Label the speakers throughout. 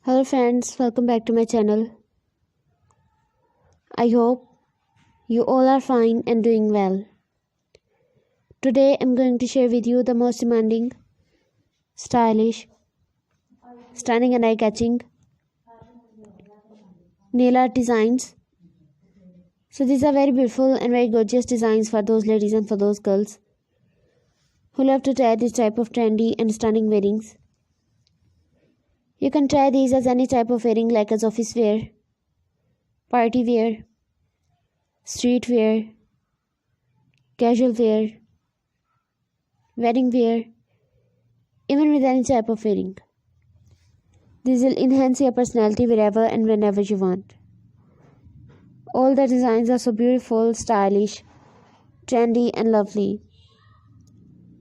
Speaker 1: Hello friends, welcome back to my channel. I hope you all are fine and doing well. Today I'm going to share with you the most demanding, stylish, stunning and eye-catching nail art designs. So these are very beautiful and very gorgeous designs for those ladies and for those girls who love to try this type of trendy and stunning wearings. You can try these as any type of wearing, like as office wear, party wear, street wear, casual wear, wedding wear, even with any type of wearing. These will enhance your personality wherever and whenever you want. All the designs are so beautiful, stylish, trendy and lovely.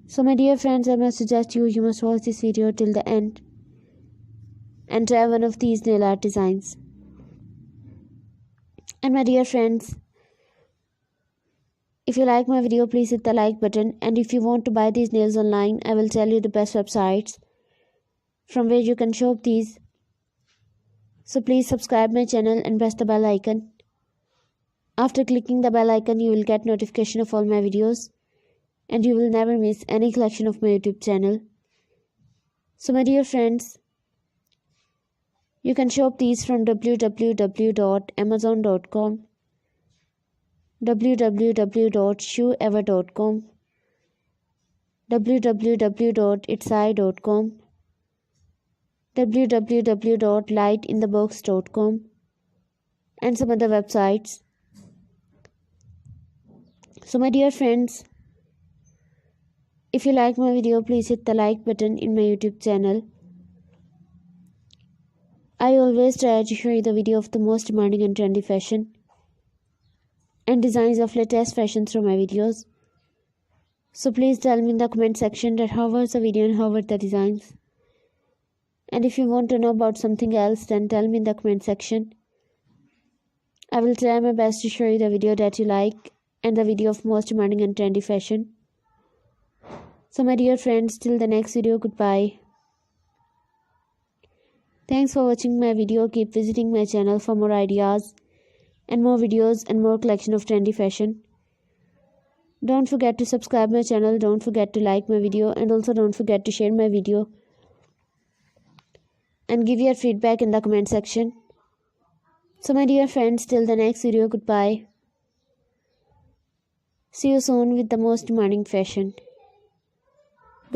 Speaker 1: So my dear friends, I must suggest you must watch this video till the end and try one of these nail art designs. And my dear friends, if you like my video, please hit the like button, and if you want to buy these nails online, I will tell you the best websites from where you can shop these. So please subscribe my channel and press the bell icon. After clicking the bell icon, you will get notification of all my videos and you will never miss any collection of my YouTube channel. So my dear friends, you can shop these from www.amazon.com, www.shoeever.com, www.itseye.com, www.lightinthebox.com, and some other websites. So my dear friends, if you like my video, please hit the like button in my YouTube channel. I always try to show you the video of the most demanding and trendy fashion and designs of latest fashion through my videos. So please tell me in the comment section that how was the video and how were the designs. And if you want to know about something else, then tell me in the comment section. I will try my best to show you the video that you like and the video of most demanding and trendy fashion. So my dear friends, till the next video, goodbye. Thanks for watching my video. Keep visiting my channel for more ideas and more videos and more collection of trendy fashion. Don't forget to subscribe my channel, don't forget to like my video, and also don't forget to share my video and give your feedback in the comment section. So my dear friends, till the next video, goodbye. See you soon with the most demanding fashion.